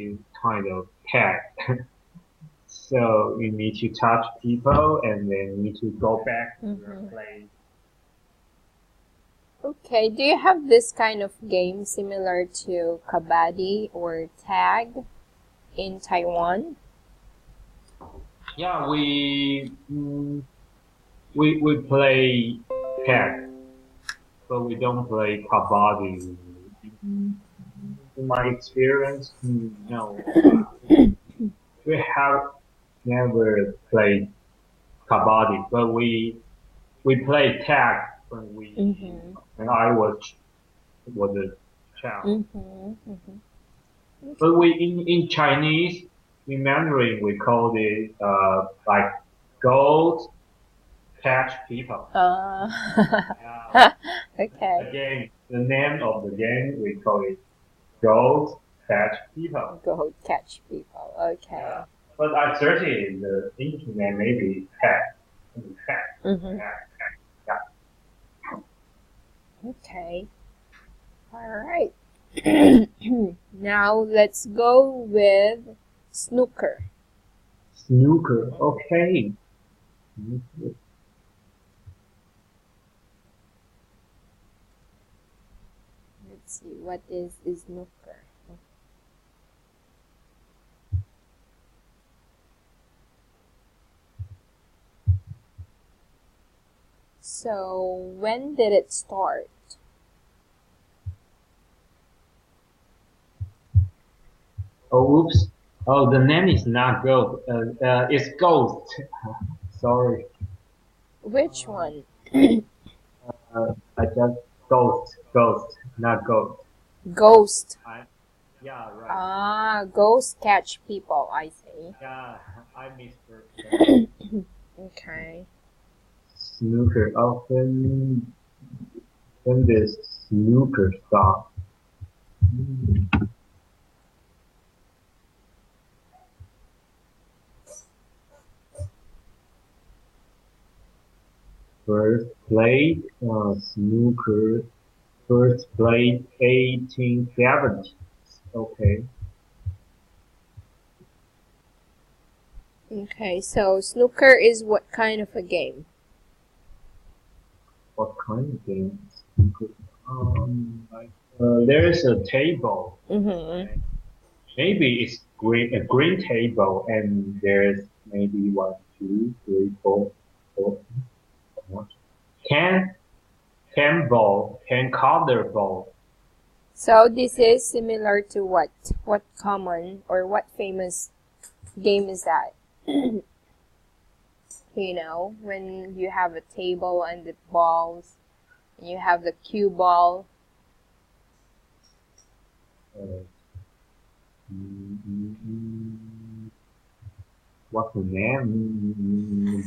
is kind of tag. So you need to touch people and then need to go back to your place. Okay, do you have this kind of game similar to kabaddi or tag in Taiwan? Yeah, we play tag, but we don't play kabaddi. In my experience, no. We have never played kabaddi, but we played tag when I was a child. But we in Chinese, in Mandarin, we call it like gold catch people. Okay. Again, the name of the game we call it gold catch people. Gold catch people. Okay. Yeah. But I searched it in the internet, maybe tag. Yeah. Okay. All right. Now let's go with snooker. Snooker. Okay. Let's see, what is snooker? So, when did it start? Oh, oops. Oh, the name is not Ghost. It's Ghost. Sorry. Which one? I just Ghost, not Ghost. Ghost. Yeah, right. Ah, ghost catch people, I see. Yeah, I misheard. Okay. Snooker. Often when this snooker start. First played snooker. First played 1870s. Okay. Okay, so snooker is what kind of a game? What kind of game? Snooker? There's a table. Maybe it's a green table, and there's maybe 1, 2, 3, 4, 10 ball, 10 color ball. So this is similar to what? What common or what famous game is that? You know, when you have a table and the balls, and you have the cue ball. What's the name?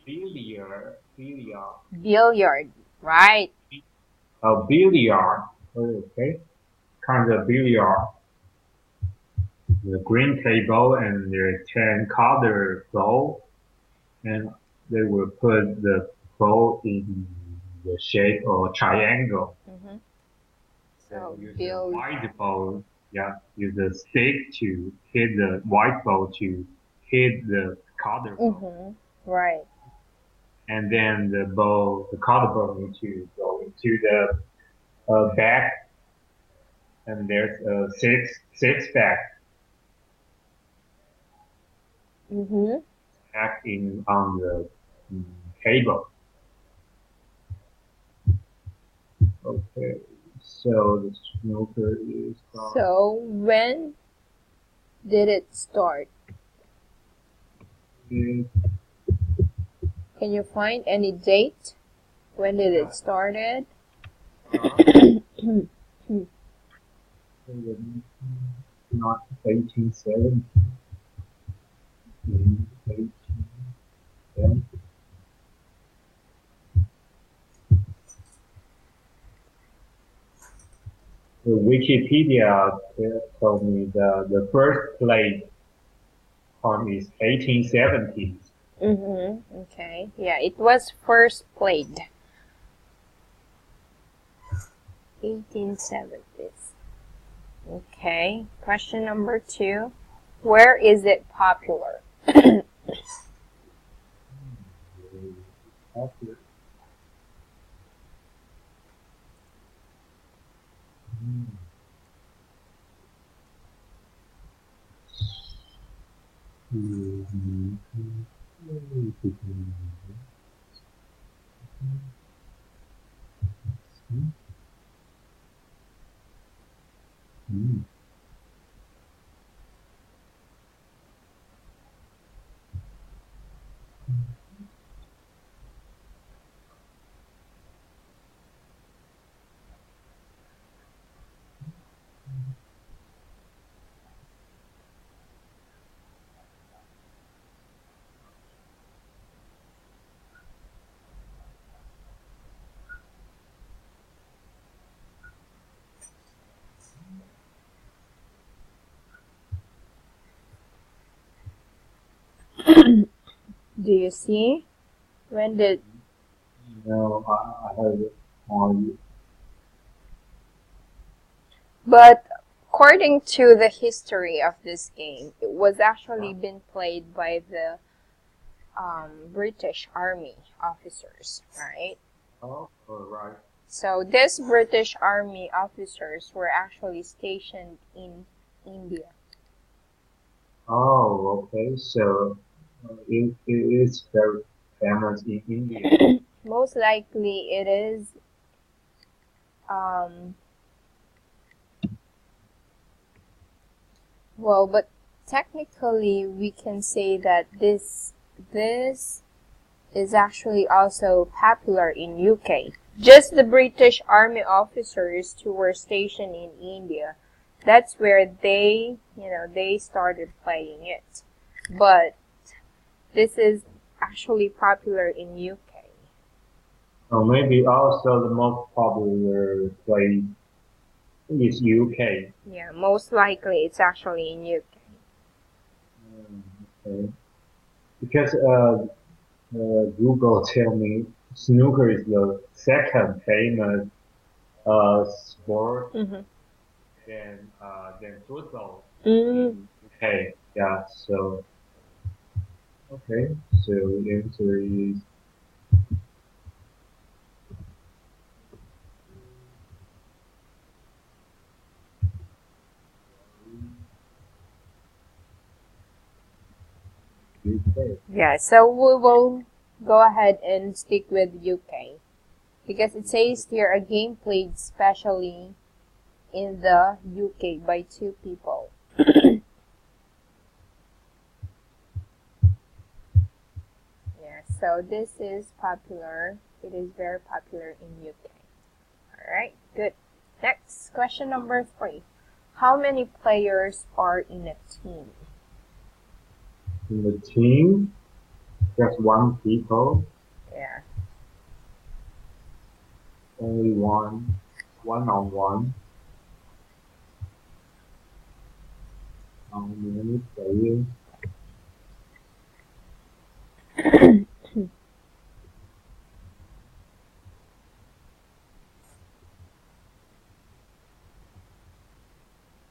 Billiard. Billiard, right? Billiard. Okay. Kind of billiard. The green table and there's 10 color ball, and they will put the ball in the shape of triangle. So use the white ball, use the stick to hit the white ball to hit the color ball. Right. And then the color ball need to go into the bag, and there's a six bag. Back on the table. Okay, so the snooker is. So when did it start? Can you find any date? When did it started? Not 1870. The Wikipedia told me the first play is 1870s. Okay. Yeah, it was first played 1870s. Okay, question number 2. Where is it popular? Popular. Do you see? When did... No, I have it on. But according to the history of this game, it was actually been played by the British Army officers, right? Oh, all right. So these British Army officers were actually stationed in India. Oh, okay. So it is very famous in India. Most likely it is, um, well, but technically we can say that this is actually also popular in UK. Just the British Army officers who were stationed in India, that's where they started playing it. But this is actually popular in UK. Or maybe also the most popular place is UK. Yeah, most likely it's actually in UK. Okay. Because Google tell me snooker is the second famous sport Mm-hmm. than football Mm, in UK. Yeah. So okay. So the answer is UK. yeah, so we will go ahead and stick with UK because it says here a game played specially in the UK by 2 people. Yeah, so this is popular. It is very popular in UK. Alright, good. Next, question number 3. How many players are in a team? In the team, just one people, Yeah. only one on one. How many players?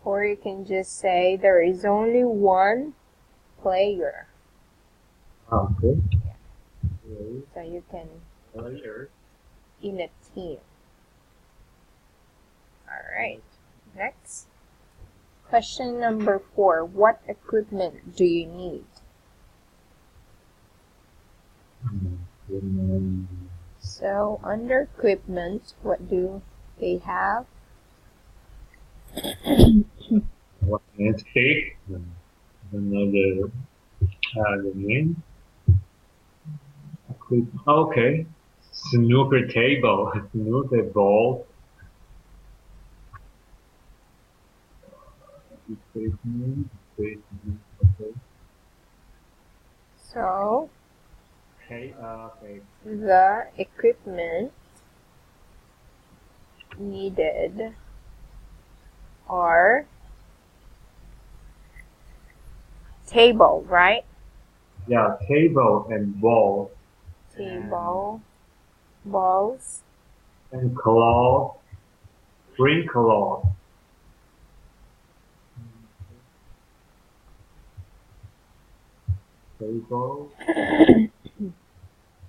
Or you can just say there is only one player. Okay. So you can Player. in a team. Alright, next. Question number 4. What equipment do you need? So under equipment, what do they have? One hand stick. Another the name. Okay. Snooker table. Snooker ball. Equipment. Equipment. Okay. So Okay. Okay. the equipment needed are table, right? Yeah. Table and ball Table, balls, and claw. Green claw. table,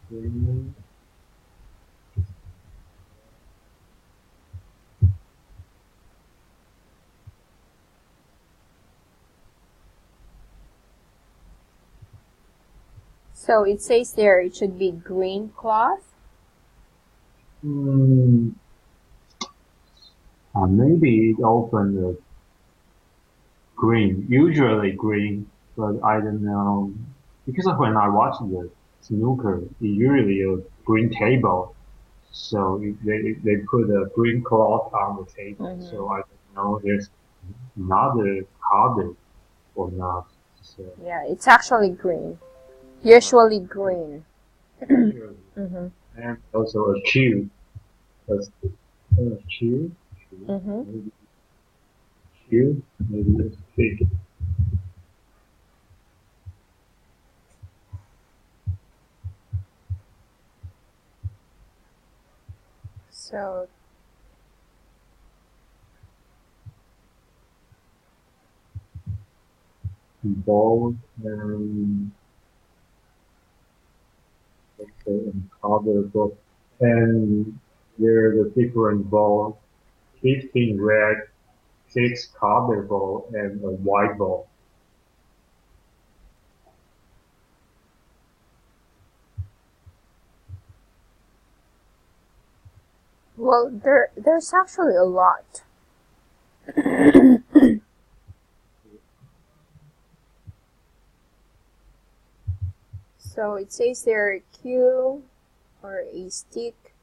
green. So it says there it should be green cloth. Mm, maybe it opened green, usually green, but I don't know. Because of when I watch the snooker, it usually a green table. So they put a green cloth on the table. So I don't know there's another color or not. So Yeah, it's actually green. Usually green. usually. Mm-hmm. And also a cube. A, a cube, Mm-hmm. maybe cube, maybe it's big. So Ball and other ball. And there's a different ball, 15 red, 6 colored ball, and a white ball. well, there's actually a lot. So it says there Q or a stick,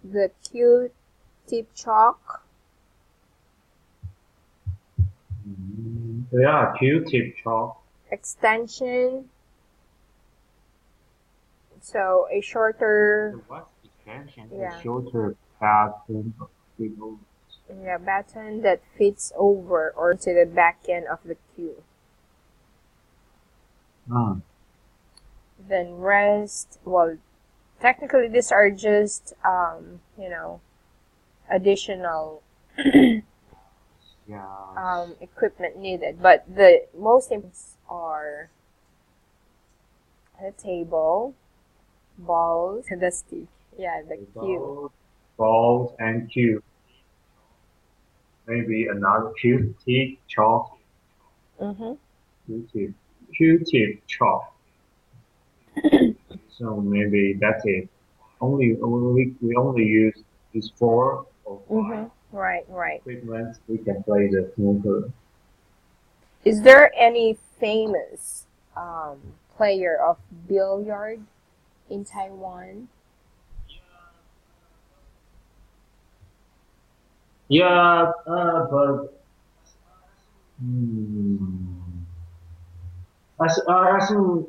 the Q tip chalk, Yeah, Q-tip chalk. extension. So a shorter, The what's extension? A yeah, shorter pattern of people. yeah, baton that fits over or to the back end of the Q. Ah, Then rest. Well, technically these are just additional yes. equipment needed, but the most important are the table, balls, the stick, yeah, the cue. Both balls and Q. Maybe another Q-tip chalk. Mm-hmm. Q-tip. Q-tip chalk. So maybe that's it. We only use these 4 or 5 Mm-hmm. Right, right. equipment. We can play the snooker. Is there any famous player of billiard in Taiwan? Yeah, but hmm, I think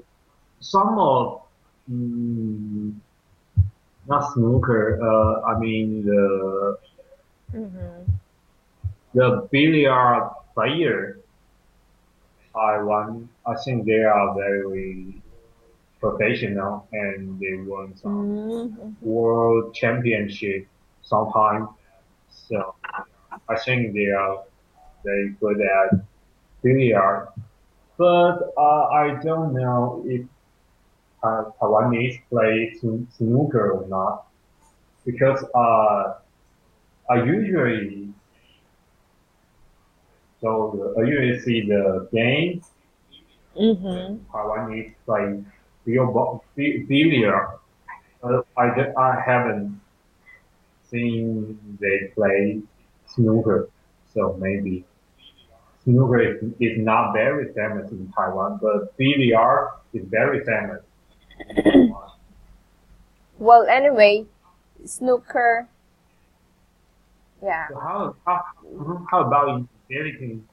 some of mm, not snooker. I mean Mm-hmm. the billiard player Taiwan. I think they are very professional and they won some Mm-hmm. world championship sometime. So I think they are very good at billiard. But I don't know if Taiwanese play snooker or not because I usually I usually see the game Mm-hmm. when Taiwanese play billiard. I haven't seen they play snooker, so maybe snooker is not very famous in Taiwan, but billiard is very famous in Taiwan. Well, anyway, snooker. Yeah, So how about in Philippines?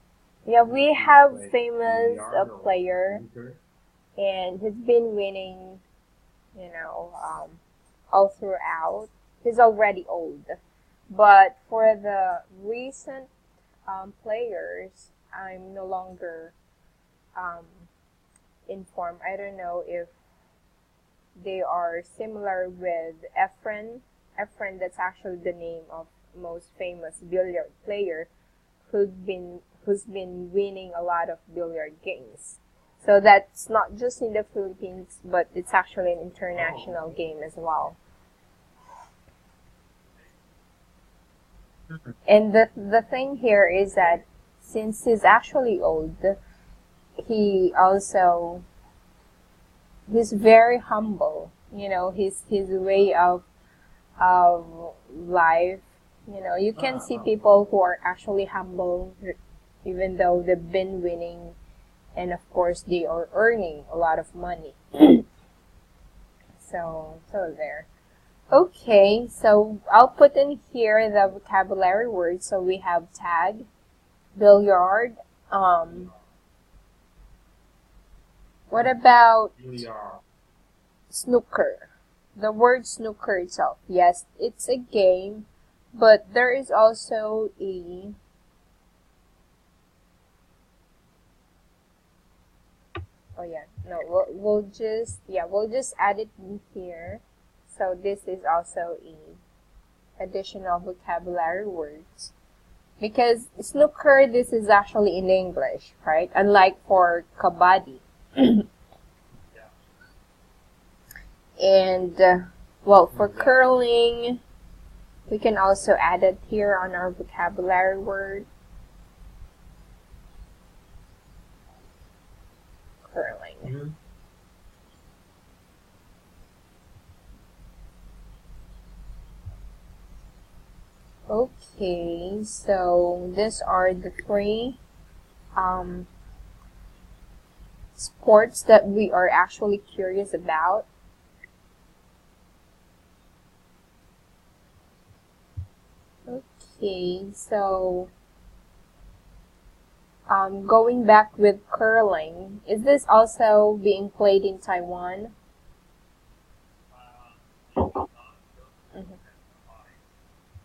yeah. We Do you have play famous billiard or player, snooker? and he's been winning. All throughout. He's already old, but for the recent players, I'm no longer um, informed. I don't know if they are similar with Efren. Efren, that's actually the name of most famous billiard player who's been winning a lot of billiard games. So that's not just in the Philippines, but it's actually an international game as well. And the thing here is that since he's actually old, he's very humble. His way of life. You can see people who are actually humble, even though they've been winning, and of course they are earning a lot of money. So there. Okay, so I'll put in here the vocabulary words. So we have tag, billiard. What about snooker? The word snooker itself. Yes, it's a game, but there is also a oh yeah, no, we'll just add it in here. So this is also a additional vocabulary words. Because snooker, this is actually in English, right? Unlike for kabaddi. And, well, for curling, we can also add it here on our vocabulary word. Curling. Okay, so these are the three sports that we are actually curious about. Okay, so going back with curling, is this also being played in Taiwan?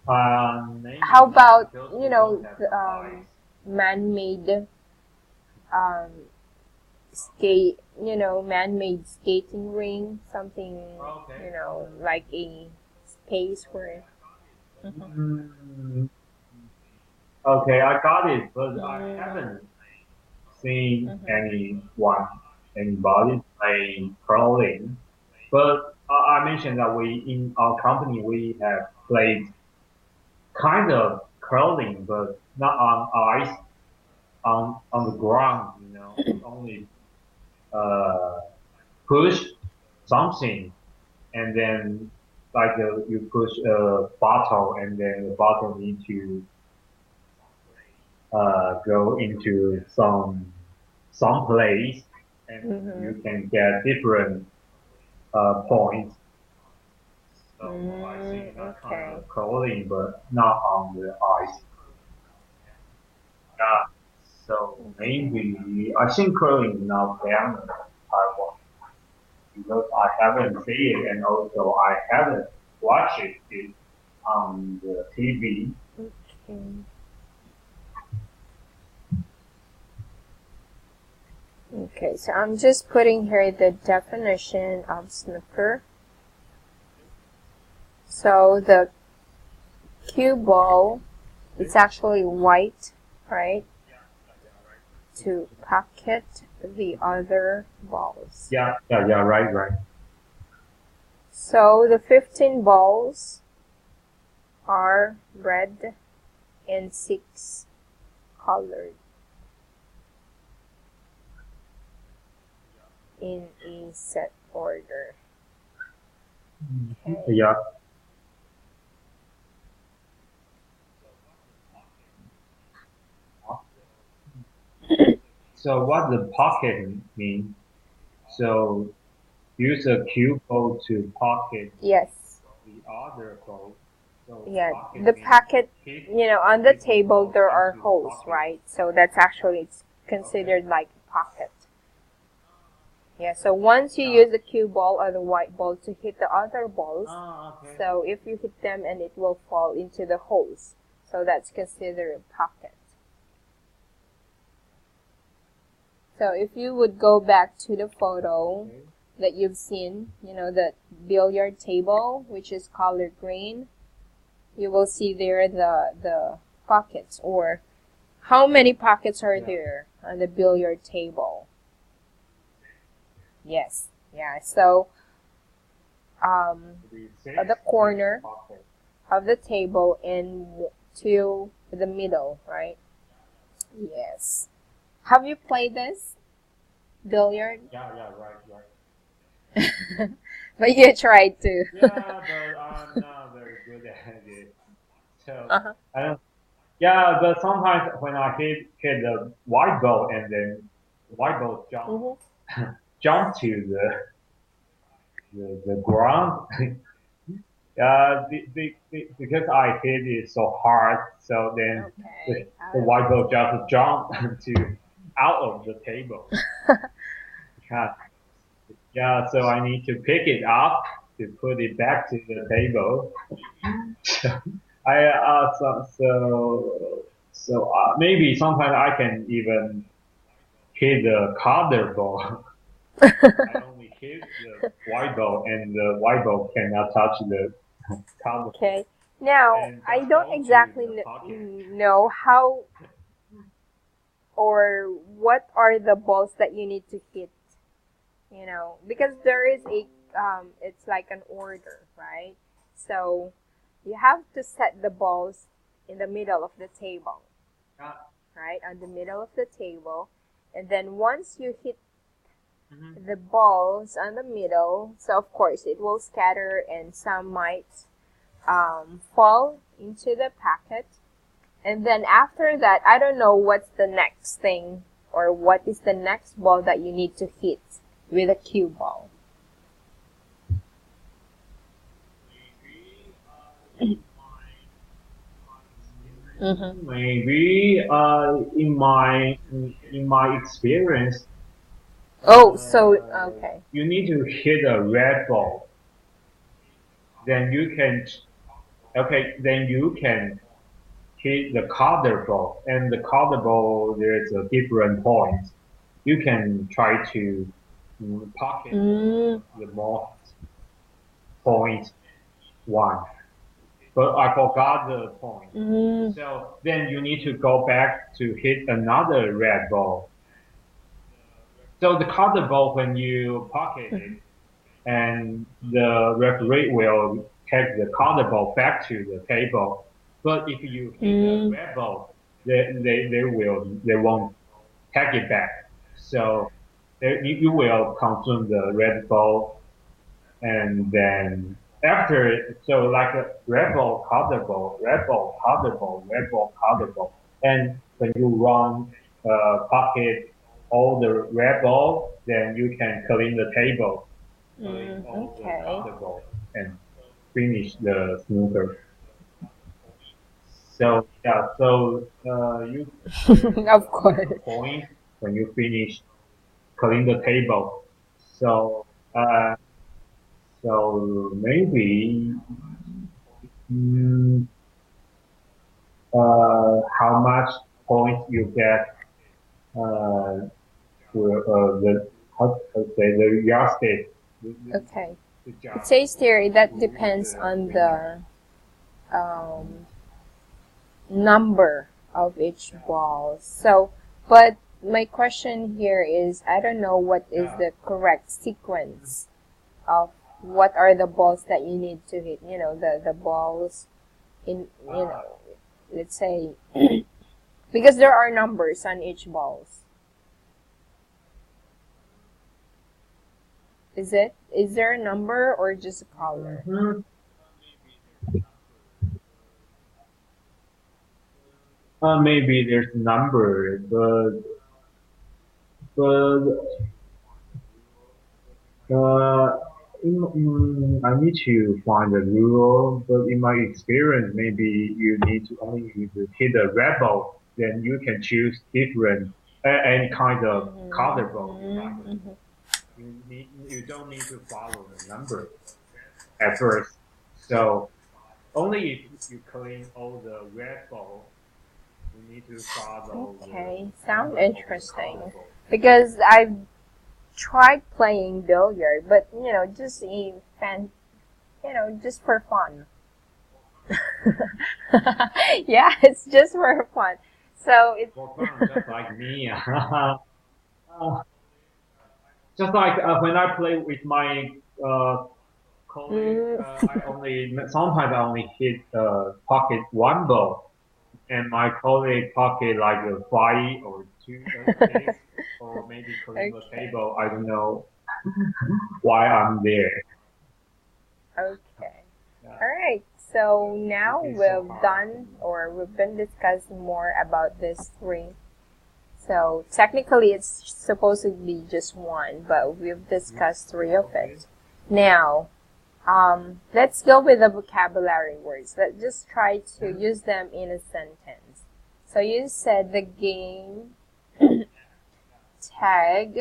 How about, man-made man-made skating ring, something, like a space where. Okay, I got it, but I haven't seen anybody play curling. But I mentioned that in our company we have played kind of curling, but not on ice, on the ground. Only push something, and then like you push a bottle, and then the bottle need to go into some place, and you can get different points. So I see that kind of curling, but not on the ice. Yeah. So maybe I think curling is not famous in Taiwan because I haven't seen it, and also I haven't watched it on the TV. Okay. Okay, so I'm just putting here the definition of snooker. So the cue ball, it's actually white, right? To pocket the other balls. Yeah, right. So the 15 balls are red and 6 colored in a set order. Okay. Yeah. So what the pocket mean? So use a cue ball to pocket Yes. the other ball. So Yeah, pocket the means packet, keep on the the table ball there are into the holes, pocket. right? So that's actually, it's considered like a pocket. Yeah, so once you use the cue ball or the white ball to hit the other balls, Okay. so if you hit them and it will fall into the holes, so that's considered a pocket. So if you would go back to the photo that you've seen, the billiard table, which is colored green, you will see there the pockets, or how many pockets are there on the billiard table. Yes. Yeah. So at the corner of the table and to the middle, right? Yes. Have you played this billiard? Yeah, right, right. But you tried to. Yeah, but I'm not very good at it. So Uh-huh. I don't. Yeah, but sometimes when I hit the white ball and then white ball Mm-hmm. jump to the ground. Because I hit it so hard, so then Okay. the Out of white the ball table. just jump to out of the table. Yeah, yeah, so I need to pick it up to put it back to the table. I maybe sometimes I can even hit the color ball. I only hit the white ball, and the white ball cannot touch the color Okay. Now, and I just don't go to exactly the pocket. know how or what are the balls that you need to hit, because there is it's like an order, right? So you have to set the balls in the middle of the table, Yeah. right? On the middle of the table. And then once you hit Mhm. the balls on the middle, so of course it will scatter and some might fall into the packet. And then after that, I don't know what's the next thing or what is the next ball that you need to hit with a cue ball. Mm-hmm. Maybe in my experience, Oh, so okay. you need to hit a red ball. Then you can then you can hit the color ball, and the color ball there's a different point. You can try to pocket Mm, the most point one, but I forgot the point. mm, So then you need to go back to hit another red ball. So the color ball, when you pocket it, mhm. and the referee will take the color ball back to the table. But if you hit the Mm, red ball, they won't take it back. So you will consume the red ball, and then after, so like a red ball, color ball, red ball, color ball, red ball, color ball, and when you run pocket all the red ball, then you can clean the table, clean all the okay. color ball, and finish the snooker. So yeah, so you there's Of a course. point when you finish clean the table. So uh, so maybe mm, how much points you get for the how to say the yardstick, Okay. the It job says here that who is depends the on winner. the um, number of each ball. So, but my question here is, I don't know what is Yeah. the correct sequence of what are the balls that you need to hit. The balls in, let's say, because there are numbers on each balls. Is there a number or just a color? Mhm. Maybe there's number, but Uh, I need to find a rule, but in my experience, maybe you need to only need to hit a red ball, then you can choose different any kind of color ball you like. Mm-hmm. Mm-hmm. You don't need to follow the number at first. So only if you clean all the red ball, you need to follow the Okay, sound number of the color interesting. ball. Because I've tried playing billiard, but just just for fun. Yeah, it's just for fun. So it's For fun, just like me. Just like when I play with my colleague, Mm. I only sometimes I only hit pocket one ball, and my colleague pocket like a five or two, six, or maybe clean the Okay. table. I don't know why I'm there. Okay. Yeah, All right. So now it's so we've hard. done or we've been discussing more about this three. So technically it's supposed to be just one, but we've discussed three of Okay. it. Now, let's go with the vocabulary words. Let's just try to use them in a sentence. So you said the game tag.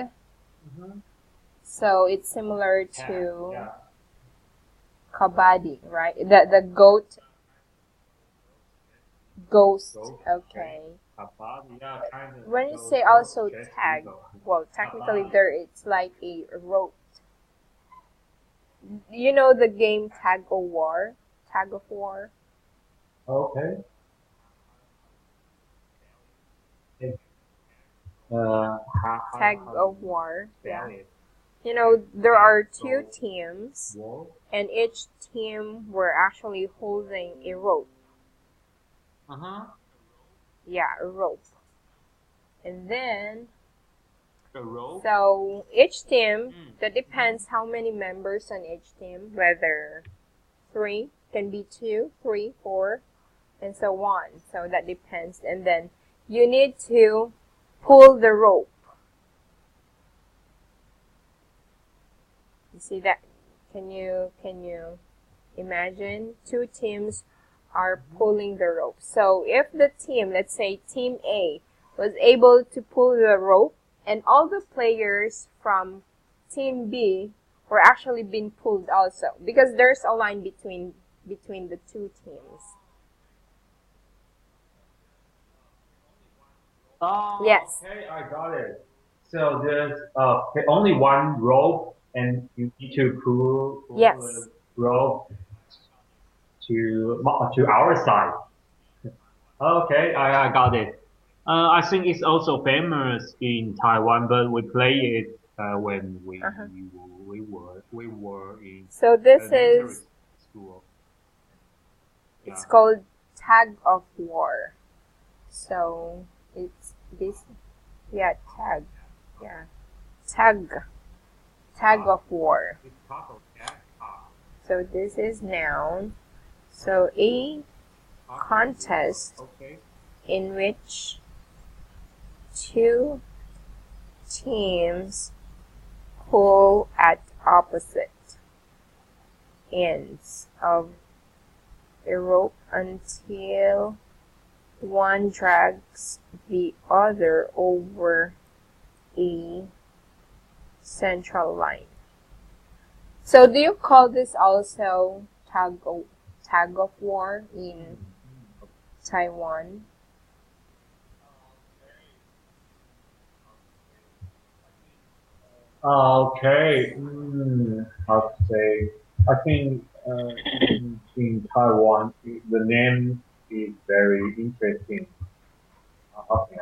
Mm-hmm. So it's similar Tag. to Yeah. kabaddi, right? The goat ghost. Go. Okay. Okay. Kabaddi. Yeah, kind of. When you Those say ghost also chess tag, people. well, technically Kabaddi. there it's like a rope. You know the game tag of war? Tag of war? Okay. Tag How do of you war, spell yeah. it? You know, there Tag are two of teams, war. and each team were actually holding a rope. Uh-huh. Yeah, a rope. And then, The rope. so each team, Mm. that depends how many members on each team, whether three, can be two, three, four, and so on. So that depends. And then you need to pull the rope. You see that? Can you imagine two teams are pulling the rope? So if the team, let's say team A, was able to pull the rope, and all the players from team B were actually being pulled also, because there's a line between the two teams. Oh, Yes. okay, I got it. So there's only one rope, and you need to pull Yes. the rope to our side. Okay, I got it. I think it's also famous in Taiwan, but we play it when Uh-huh. we were in So this elementary is, school. it's Yeah. called tag of war. So it's this, yeah, tag, yeah, tag of war. It's part of that part. So this is noun. So a Part of war. contest Okay. in which two teams pull at opposite ends of a rope until one drags the other over a central line. So do you call this also tag of war in Taiwan? Okay. How to say? I think in Taiwan, the name is very interesting. How can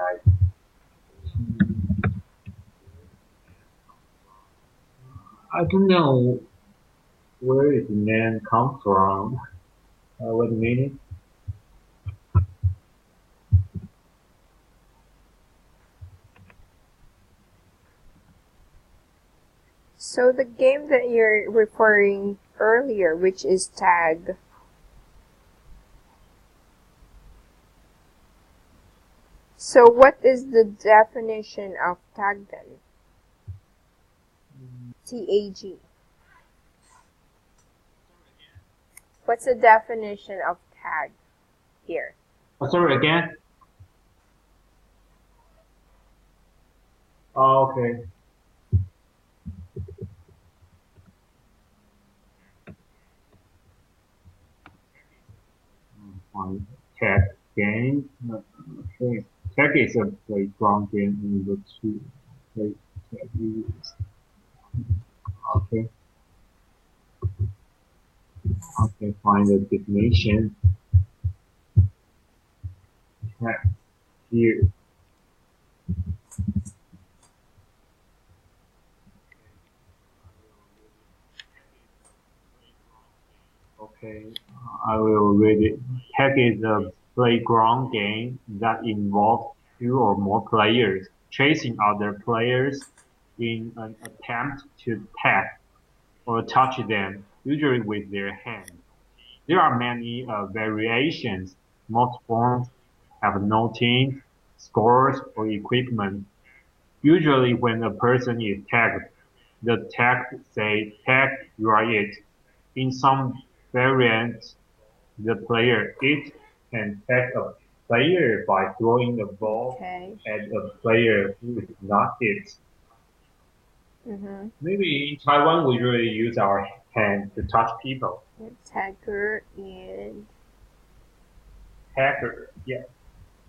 I don't know where is the name come from. What do you mean? So the game that you're referring earlier, which is tag, so what is the definition of tag then? TAG. What's the definition of tag here? Sorry again. Okay. On tech game. Okay. Tech is a very strong game in the two. Okay. Tech is- okay. Okay. Find the definition. Tech here. Okay, I will read it. Tag is a playground game that involves two or more players chasing other players in an attempt to tag or touch them, usually with their hands. There are many variations. Most forms have no teams, scores, or equipment. Usually when a person is tagged, the tag says tag, you are it. In some variants, the player it can tag a player by throwing a ball Okay. at a player who is not it. Mm-hmm. Maybe in Taiwan we usually use our hand to touch people. Tagger and Tagger, yeah.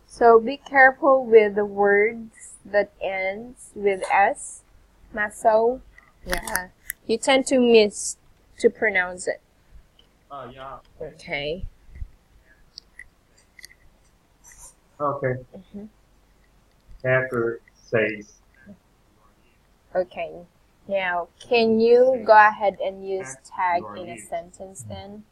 so be careful with the words that ends with S. Maso. Yeah. You tend to miss to pronounce it. Yeah. Okay. Okay. Mm-hmm. Tagger says. Okay. Now, can you go ahead and use tag in a sentence then?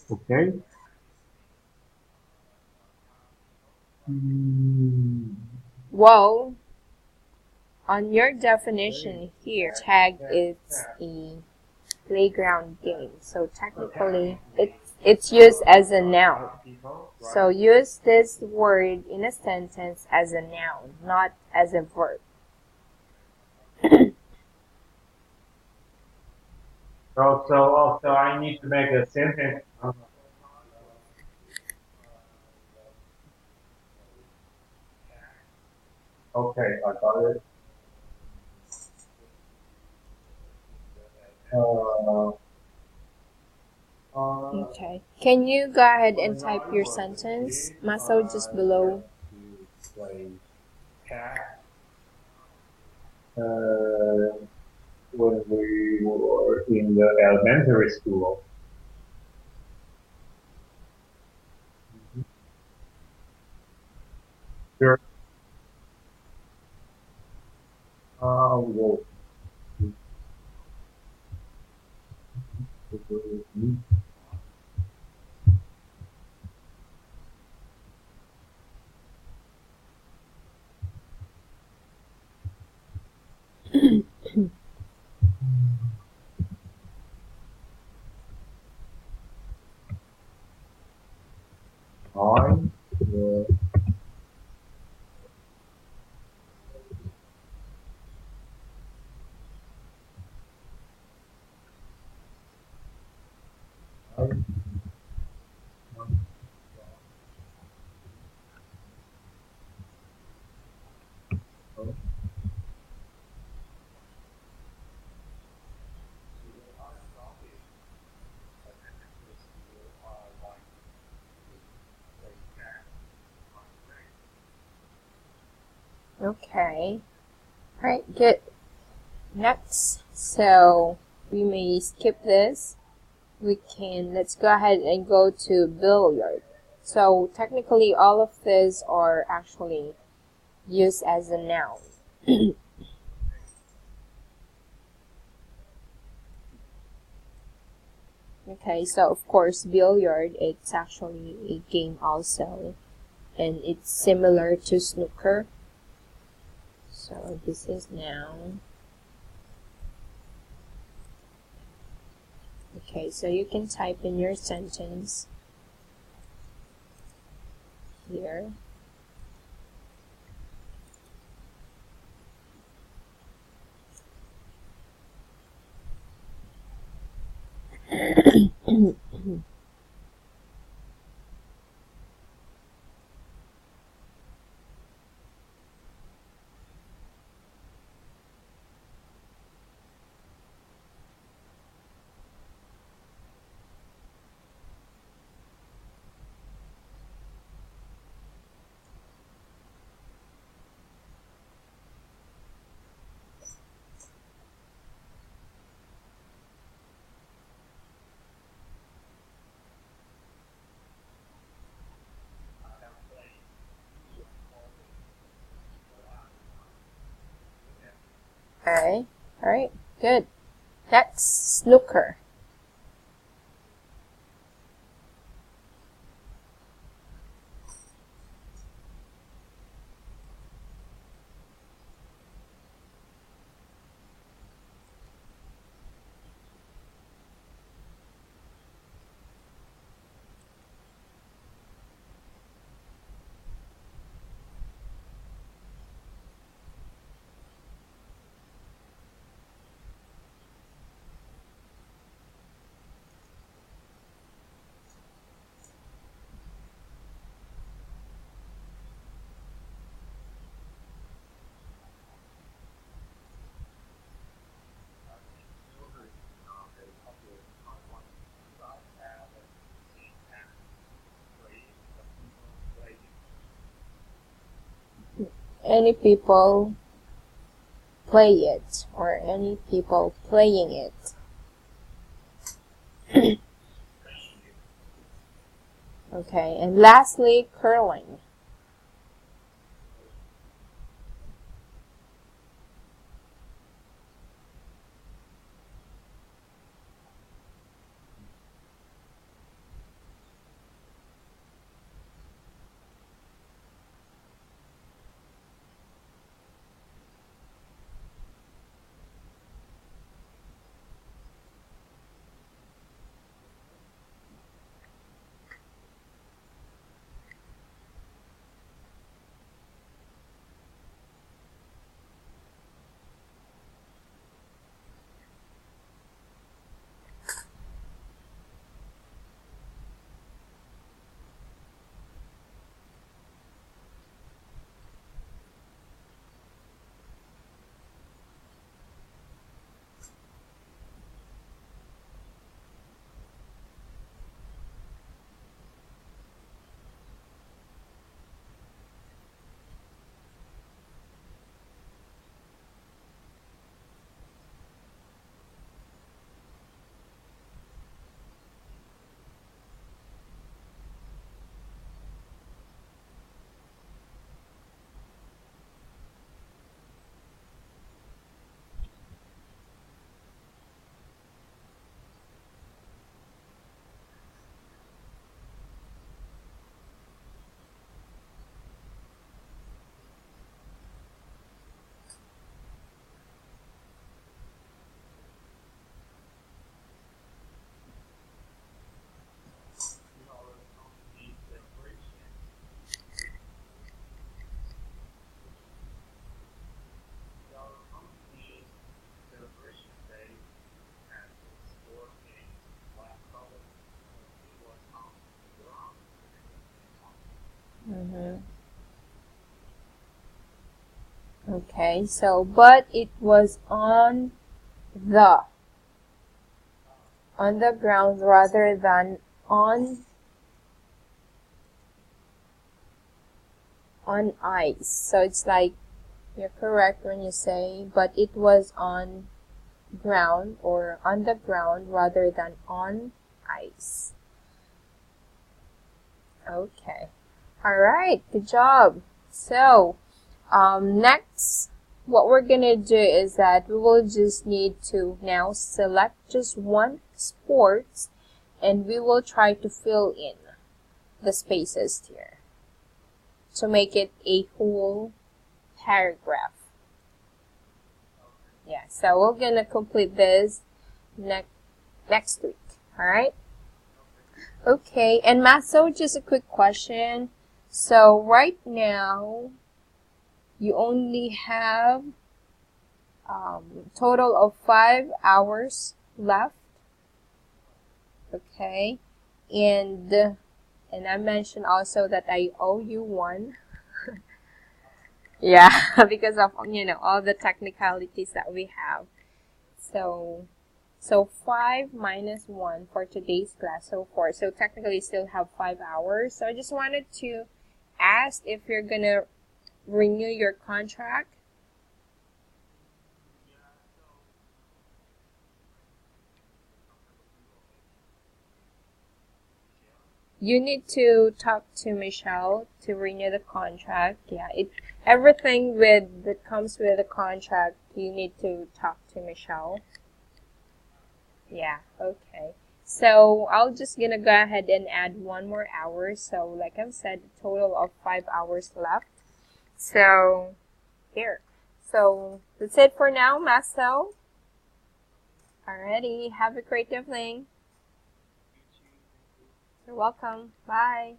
Okay. Well, on your definition here, tag is a playground game. So technically, it's used as a noun. So use this word in a sentence as a noun, not as a verb. So I need to make a sentence. Okay, I got it. Uh, Okay. Can you go ahead and type your sentence, Maso, just below? to play tag. Uh, when we were in the elementary school. Sure. Well, I, I, Okay. Alright, good. Next, so we may skip this. Let's go ahead and go to billiard. So technically all of these are actually used as a noun. Okay, so of course billiard, it's actually a game also, and it's similar to snooker. So this is noun. Okay, so you can type in your sentence here. Alright, good. Next, snooker. Any people play it, or any people playing it. Okay, and lastly, curling. Okay, so, but it was the on the ground rather than on ice. So it's like, you're correct when you say, but it was on ground or on the ground rather than on ice. Okay. Alright, good job. So, next, what we're gonna do is that we will just need to now select just one sports, and we will try to fill in the spaces here to make it a whole paragraph. Yeah, so we're gonna complete this next week. Alright? Okay, and Maso, just a quick question. So right now, you only have total of 5 hours left. Okay, and I mentioned also that I owe you one. Yeah, because of all the technicalities that we have. So 5 minus 1 for today's class, so 4. So technically you still have 5 hours. So I just wanted to ask if you're gonna renew your contract. You need to talk to Michelle to renew the contract. Yeah, everything that comes with the contract, you need to talk to see Michelle. Yeah, okay. So I'll just gonna go ahead and add 1 more hour. So like I've said, a total of 5 hours left. So here. So that's it for now, Maso. Alrighty, have a great evening. You're welcome. Bye.